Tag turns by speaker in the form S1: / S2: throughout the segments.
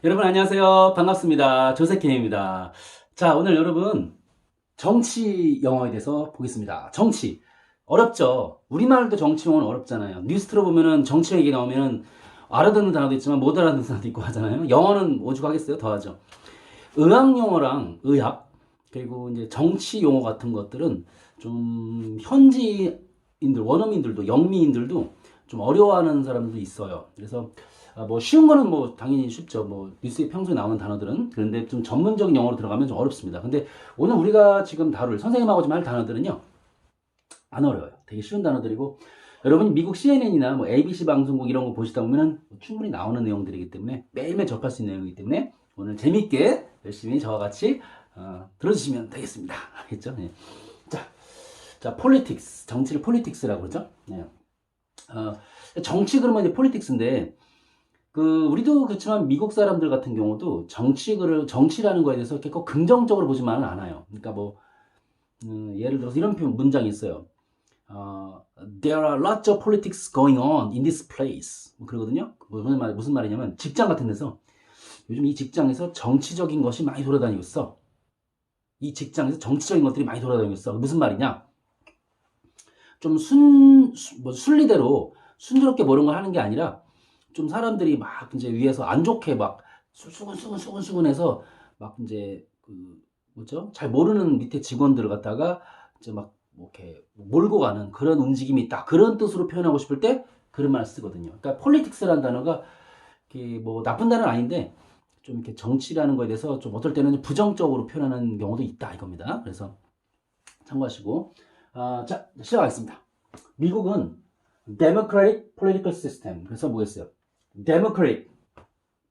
S1: 여러분 안녕하세요. 반갑습니다. 조세킴입니다. 자, 오늘 여러분 정치 영어에 대해서 보겠습니다. 정치. 어렵죠? 우리말도 정치 용어는 어렵잖아요. 뉴스 들어보면은 정치 얘기 나오면은 알아듣는 단어도 있지만 못 알아듣는 단어도 있고 하잖아요. 영어는 오죽하겠어요? 더 하죠. 의학 용어랑 의학, 그리고 이제 정치 용어 같은 것들은 좀 현지인들, 원어민들도, 영미인들도 좀 어려워하는 사람들도 있어요. 그래서 뭐 쉬운 거는 뭐 당연히 쉽죠. 뭐 뉴스에 평소에 나오는 단어들은. 그런데 좀 전문적인 용어로 들어가면 좀 어렵습니다. 근데 오늘 우리가 지금 다룰 선생님하고 좀 할 단어들은요, 안 어려워요. 되게 쉬운 단어들이고, 여러분이 미국 CNN이나 뭐 ABC 방송국 이런 거 보시다 보면은 충분히 나오는 내용들이기 때문에 매일매일 접할 수 있는 내용이기 때문에 오늘 재밌게 열심히 저와 같이 들어주시면 되겠습니다. 알겠죠? 네. 자, politics. 정치를 politics라고 그러죠? 네. 정치 그러면 이제 politics인데, 우리도 그렇지만 미국 사람들 같은 경우도 정치라는 거에 대해서 이렇게 꼭 긍정적으로 보지만은 않아요. 그러니까 뭐, 예를 들어서 이런 문장이 있어요. There are lots of politics going on in this place. 뭐 그러거든요. 무슨 말이냐면, 직장 같은 데서, 요즘 이 직장에서 정치적인 것이 많이 돌아다니고 있어. 이 직장에서 정치적인 것들이 많이 돌아다니고 있어. 무슨 말이냐? 좀 순리대로 순조롭게 모른 걸 하는 게 아니라, 좀 사람들이 막 이제 위에서 안 좋게 막 수근수근해서 막 이제 뭐죠? 잘 모르는 밑에 직원들을 갖다가 이제 막뭐 이렇게 몰고 가는 그런 움직임이 있다. 그런 뜻으로 표현하고 싶을 때 그런 말을 쓰거든요. 그러니까 폴리틱스라는 단어가 이렇게 뭐 나쁜 단어는 아닌데 좀 이렇게 정치라는 거에 대해서 좀 어떨 때는 부정적으로 표현하는 경우도 있다 이겁니다. 그래서 참고하시고 자 시작하겠습니다. 미국은 Democratic Political System. 그래서 뭐겠어요? Democratic,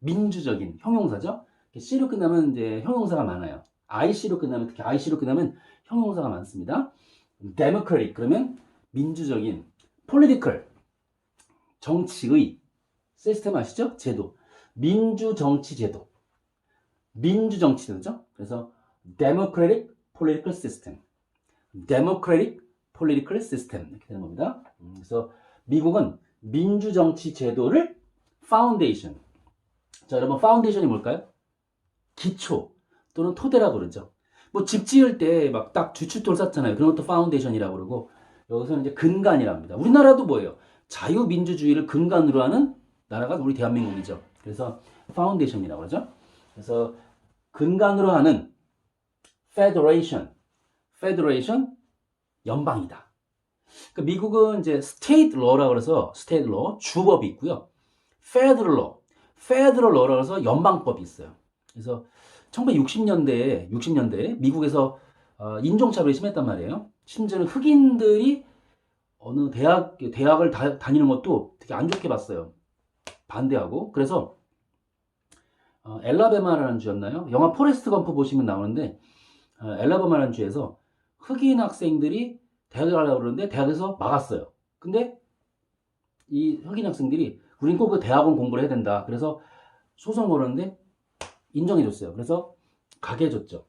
S1: 민주적인 형용사죠. C로 끝나면 이제 형용사가 많아요. IC로 끝나면, 특히 IC로 끝나면 형용사가 많습니다. Democratic 그러면 민주적인, Political 정치의, 시스템 아시죠? 제도, 민주정치제도, 민주정치제도죠. 그래서 Democratic Political System, Democratic Political System 이렇게 되는 겁니다. 그래서 미국은 민주정치 제도를 파운데이션. 자, 여러분, 파운데이션이 뭘까요? 기초 또는 토대라고 그러죠. 뭐 집 지을 때 막 딱 주춧돌 쌓잖아요. 그런 것도 파운데이션이라고 그러고, 여기서는 이제 근간이라고 합니다. 우리나라도 뭐예요? 자유민주주의를 근간으로 하는 나라가 우리 대한민국이죠. 그래서 파운데이션이라고 그러죠. 그래서 근간으로 하는 페더레이션, 연방이다. 그러니까 미국은 이제 스테이트 러라고 그래서 스테이트 러, 주법이 있고요. 페더럴 러라고 해서 연방법이 있어요. 그래서 1960년대에 미국에서 인종차별이 심했단 말이에요. 심지어는 흑인들이 어느 대학을 다니는 것도 되게 안 좋게 봤어요. 반대하고. 그래서 엘라베마라는 주였나요? 영화 포레스트 검프 보시면 나오는데 엘라베마라는 주에서 흑인 학생들이 대학에 가려고 그러는데 대학에서 막았어요. 근데 이 흑인 학생들이 우린 꼭 그 대학원 공부를 해야 된다. 그래서 소송 걸었는데 인정해줬어요. 그래서 가게 해줬죠.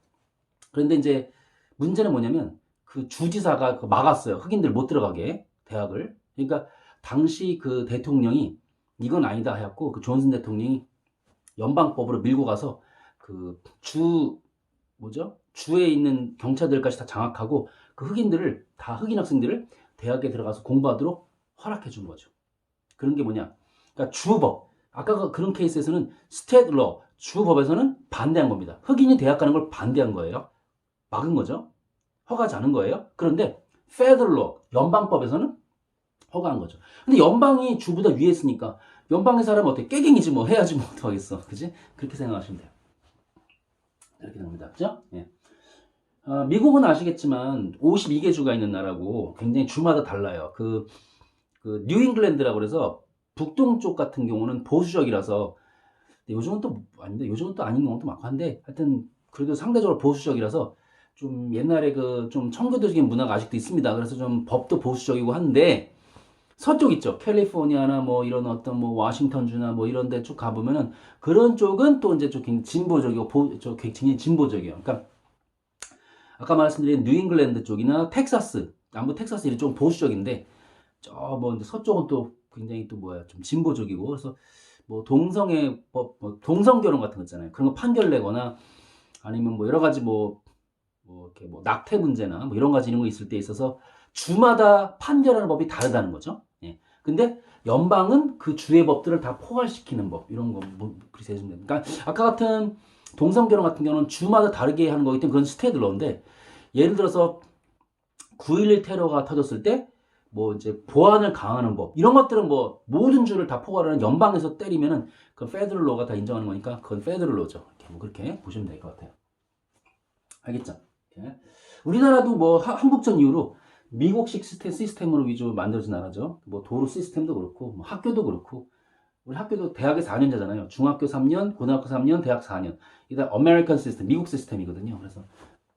S1: 그런데 이제 문제는 뭐냐면 그 주지사가 막았어요. 흑인들 못 들어가게 대학을. 그러니까 당시 그 대통령이 이건 아니다 해갖고 그 존슨 대통령이 연방법으로 밀고 가서 그 주에 있는 경찰들까지 다 장악하고 그 흑인 학생들을 대학에 들어가서 공부하도록 허락해 준 거죠. 그런 게 뭐냐? 그러니까 주법. 아까 그런 케이스에서는 스테이트 러, 주법에서는 반대한 겁니다. 흑인이 대학 가는 걸 반대한 거예요. 막은 거죠. 허가하지 않은 거예요. 그런데 페더럴 러, 연방법에서는 허가한 거죠. 근데 연방이 주보다 위에 있으니까 연방의 사람은 어떻게 깨갱이지 뭐 해야지 뭐 어떡하겠어. 그지? 그렇게 생각하시면 돼요. 이렇게 됩니다. 그죠? 예. 미국은 아시겠지만 52개 주가 있는 나라고 굉장히 주마다 달라요. 뉴잉글랜드라고 그래서 북동쪽 같은 경우는 보수적이라서 요즘은 또 아닌데 요즘은 또 아닌 경우도 많고 한데 하여튼 그래도 상대적으로 보수적이라서 좀 옛날에 좀 청교도적인 문화가 아직도 있습니다. 그래서 좀 법도 보수적이고 한데 서쪽 있죠. 캘리포니아나 뭐 이런 어떤 뭐 워싱턴주나 뭐 이런 데 쭉 가보면은 그런 쪽은 또 이제 좀 굉장히 진보적이고 굉장히 진보적이에요. 그러니까 아까 말씀드린 뉴잉글랜드 쪽이나 텍사스, 남부 텍사스 이런 쪽은 보수적인데 저 뭐 서쪽은 또 굉장히 또 좀 진보적이고 그래서 뭐 동성애 법, 뭐 동성 결혼 같은 거 있잖아요. 그런 거 판결 내거나 아니면 뭐 여러 가지 뭐 이렇게 뭐 낙태 문제나 뭐 이런 가지 이런 거 있을 때 있어서 주마다 판결하는 법이 다르다는 거죠. 예. 근데 연방은 그 주의 법들을 다 포괄시키는 법 이런 거 뭐 그렇게 해주면 됩니다. 그러니까 아까 같은 동성 결혼 같은 경우는 주마다 다르게 하는 거기 때문에 그런 스테이트 러인데 예를 들어서 9.11 테러가 터졌을 때 뭐 이제 보안을 강화하는 법 이런 것들은 뭐 모든 주를 다 포괄하는 연방에서 때리면은 그 페더럴 로가 다 인정하는 거니까 그건 페더럴 로죠. 이렇게 뭐 그렇게 보시면 될 것 같아요. 알겠죠? 이렇게. 우리나라도 뭐 한국전 이후로 미국식 시스템으로 위주로 만들어진 나라죠. 뭐 도로 시스템도 그렇고 뭐 학교도 그렇고 우리 학교도 대학에 4년제잖아요. 중학교 3년, 고등학교 3년, 대학 4년. 이게 다 아메리칸 시스템, 미국 시스템이거든요. 그래서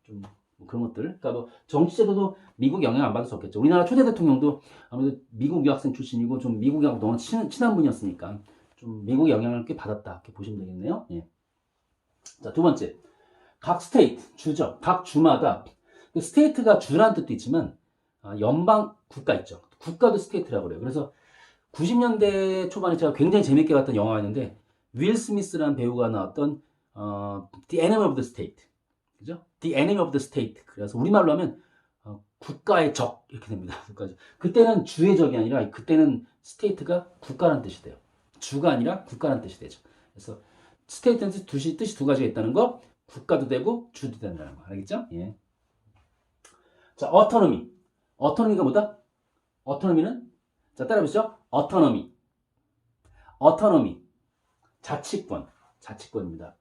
S1: 좀뭐 그런 것들. 그러니까 뭐 정치제도도 미국 영향 안 받을 수 없겠죠. 우리나라 초대 대통령도 아무래도 미국 유학생 출신이고 좀 미국하고 너무 친한 분이었으니까 좀 미국 영향을 꽤 받았다. 이렇게 보시면 되겠네요. 예. 자, 두 번째. 각 스테이트, 주죠. 각 주마다 그 스테이트가 주라는 뜻도 있지만 연방 국가 있죠. 국가도 스테이트라고 그래요. 그래서 90년대 초반에 제가 굉장히 재밌게 봤던 영화가 있는데 윌 스미스라는 배우가 나왔던 The Enemy of the State. 그죠? The Enemy of the State. 그래서 우리말로 하면 국가의 적 이렇게 됩니다. 그때는 주의 적이 아니라 그때는 스테이트가 국가라는 뜻이 돼요. 주가 아니라 국가라는 뜻이 되죠. 그래서 스테이트는 뜻이 두 가지가 있다는 거. 국가도 되고 주도 된다는 거. 알겠죠? 예. 자, 어토노미. 어토노미가 뭐다? 어토노미는 자, 따라해보시죠. 어토노미. 어토노미. 자치권. 자치권입니다.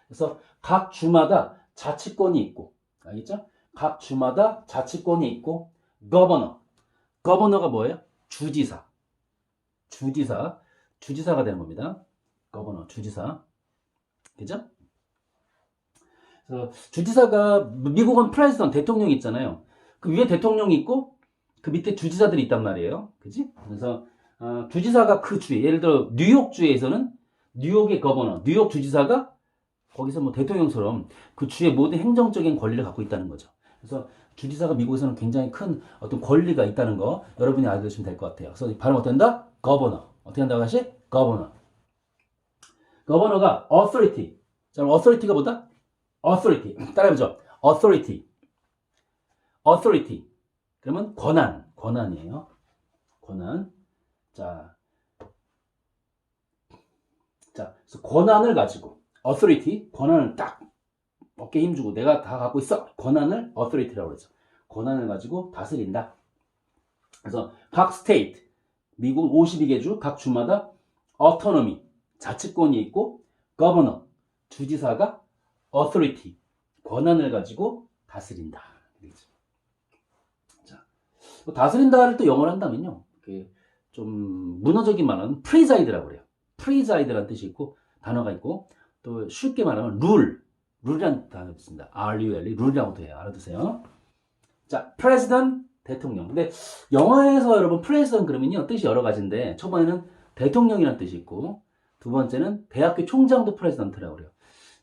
S1: 그래서 각 주마다 자치권이 있고, 알겠죠? 각 주마다 자치권이 있고, 거버너. 거버너가 뭐예요? 주지사. 주지사. 주지사가 되는 겁니다. 거버너, 주지사. 그죠? 그래서 주지사가, 미국은 프레지던트, 대통령이 있잖아요. 그 위에 대통령이 있고, 그 밑에 주지사들이 있단 말이에요. 그지? 그래서, 주지사가 그 주에, 예를 들어, 뉴욕주에서는 뉴욕의 거버너, 뉴욕 주지사가 거기서 뭐 대통령처럼 그 주의 모든 행정적인 권리를 갖고 있다는 거죠. 그래서 주지사가 미국에서는 굉장히 큰 어떤 권리가 있다는 거 여러분이 알아두시면 될 것 같아요. 그래서 발음 어떻게 한다? 거버너. 어떻게 한다고 다시? 거버너. 거버너가 authority. 자, authority가 뭐다? authority. 따라해보죠. authority. authority. 그러면 권한이에요. 권한. 자, 그래서 권한을 가지고 authority, 권한을 딱 어깨에 힘주고 내가 다 갖고 있어. 권한을 authority라고 그러죠. 권한을 가지고 다스린다. 그래서 각 state, 미국 52개 주, 각 주마다 autonomy, 자치권이 있고 governor, 주지사가 authority, 권한을 가지고 다스린다. 자, 다스린다를 또 영어로 한다면요. 좀 문어적인 말은 preside라고 그래요. preside라는 뜻이 있고 단어가 있고 또 쉽게 말하면 룰이라는 단어가 있습니다. R-U-L-E, 룰이라고도 해요. 알아두세요. 자, president, 대통령. 근데 영어에서 여러분 president 그러면요 뜻이 여러 가지인데 첫 번째는 대통령이라는 뜻이 있고 두 번째는 대학교 총장도 president라고 그래요.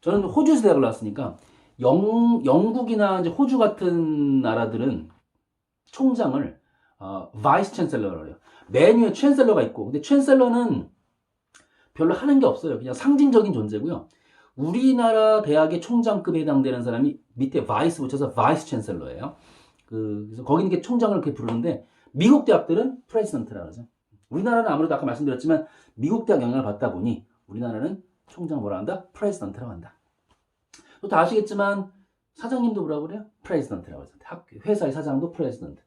S1: 저는 호주에서 대학을 나왔으니까 영국이나 이제 호주 같은 나라들은 총장을 vice chancellor라고 해요. 맨 위에 chancellor가 있고 근데 chancellor는 별로 하는 게 없어요. 그냥 상징적인 존재고요. 우리나라 대학의 총장급에 해당되는 사람이 밑에 vice 붙여서 vice chancellor예요. 그래서 거기 있는 게 총장을 이렇게 부르는데 미국 대학들은 president라고 하죠. 우리나라는 아무래도 아까 말씀드렸지만 미국 대학 영향을 받다 보니 우리나라는 총장 뭐라 한다? president라고 한다. 또 다 아시겠지만 사장님도 뭐라고 그래요? president라고 하죠. 회사의 사장도 president.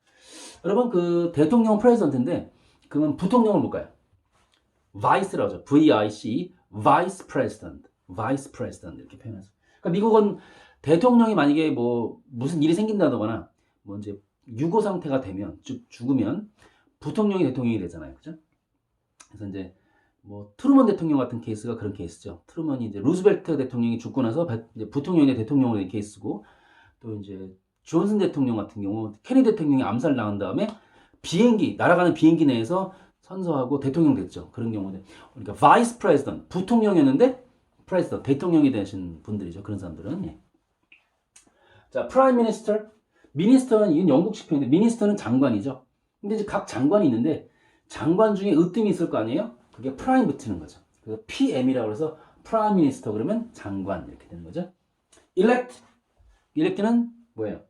S1: 여러분 그 대통령 president인데 그러면 부통령을 볼까요? vice라고 하죠. V-I-C, vice president, vice president 이렇게 표현하죠. 그러니까 미국은 대통령이 만약에 뭐 무슨 일이 생긴다거나 뭐 이제 유고 상태가 되면 즉 죽으면 부통령이 대통령이 되잖아요, 그죠? 그래서 이제 뭐 트루먼 대통령 같은 케이스가 그런 케이스죠. 트루먼이 이제 루즈벨트 대통령이 죽고 나서 이제 부통령이 대통령으로 된 케이스고 또 이제 존슨 대통령 같은 경우 케네디 대통령이 암살 당한 다음에 비행기 날아가는 비행기 내에서 선서하고 대통령 됐죠. 그런 경우는 그러니까 vice president 부통령이었는데 president 대통령이 되신 분들이죠. 그런 사람들은 예. 자, prime minister, minister는 이건 영국식 표현인데 minister는 장관이죠. 근데 이제 각 장관이 있는데 장관 중에 으뜸이 있을 거 아니에요? 그게 prime 붙이는 거죠. 그 PM이라고 해서 Prime Minister 그러면 장관 이렇게 되는 거죠. elect는 뭐예요?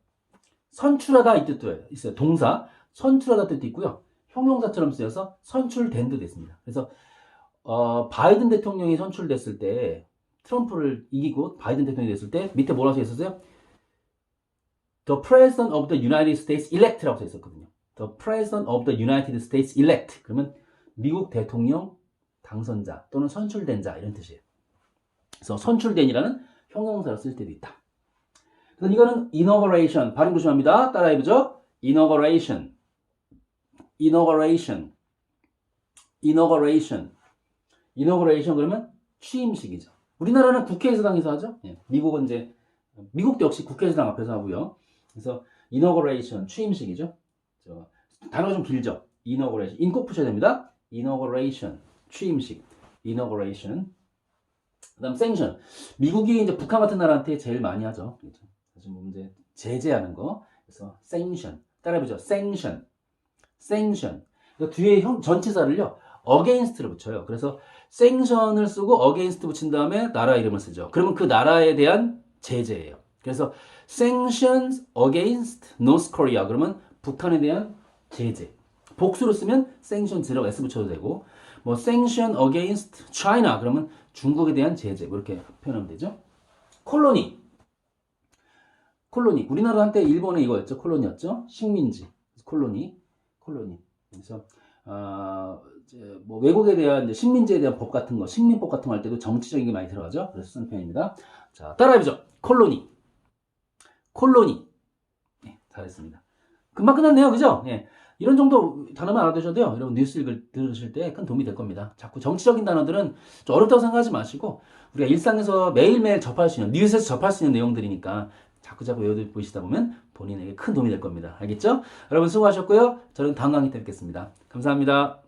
S1: 선출하다 이 뜻도 있어요. 동사 선출하다 뜻도 있고요. 형용사처럼 쓰여서 선출된도 됐습니다. 그래서 바이든 대통령이 선출됐을 때 트럼프를 이기고 바이든 대통령이 됐을 때 밑에 뭐라고 써 있었어요? The President of the United States elect라고 써 있었거든요. The President of the United States elect 그러면 미국 대통령 당선자 또는 선출된 자 이런 뜻이에요. 그래서 선출된이라는 형용사로 쓸 때도 있다. 그래서 이거는 inauguration 발음 조심합니다. 따라해보죠. inauguration, inauguration, inauguration, inauguration 그러면 취임식이죠. 우리나라는 국회에서 당에서 하죠. 예. 미국은 이제 미국도 역시 국회의사당 앞에서 하고요. 그래서 inauguration 취임식이죠. 단어가 좀 길죠. inauguration 인 꼭 푸셔야 됩니다. inauguration 취임식, inauguration. 그다음 sanction. 미국이 이제 북한 같은 나라한테 제일 많이 하죠. 그렇죠? 뭐 이제 제재하는 거. 그래서 sanction. 따라해보죠. sanction, sanction. 그러니까 뒤에 전치사를요 against를 붙여요. 그래서 sanction을 쓰고 against 붙인 다음에 나라 이름을 쓰죠. 그러면 그 나라에 대한 제재예요. 그래서 sanctions against North Korea 그러면 북한에 대한 제재. 복수로 쓰면 sanction 들어가 s 붙여도 되고 뭐 sanction against China 그러면 중국에 대한 제재 뭐 이렇게 표현하면 되죠. 콜로니. 콜로니. 우리나라 한때 일본의 이거였죠. 콜로니였죠. 식민지. 콜로니. 콜로니. 그래서 이제 뭐 외국에 대한 이제 식민지에 대한 법 같은 거, 식민법 같은 거 할 때도 정치적인 게 많이 들어가죠. 그래서 쓰는 표현입니다. 자, 따라해보죠. 콜로니. 콜로니. 네, 잘했습니다. 금방 끝났네요. 그죠? 예. 이런 정도 단어만 알아두셔도요. 여러분 뉴스 들으실 때 큰 도움이 될 겁니다. 자꾸 정치적인 단어들은 좀 어렵다고 생각하지 마시고 우리가 일상에서 매일매일 접할 수 있는 뉴스에서 접할 수 있는 내용들이니까 자꾸 외워보시다 보면 본인에게 큰 도움이 될 겁니다. 알겠죠? 여러분 수고하셨고요. 저는 다음 강의 때 뵙겠습니다. 감사합니다.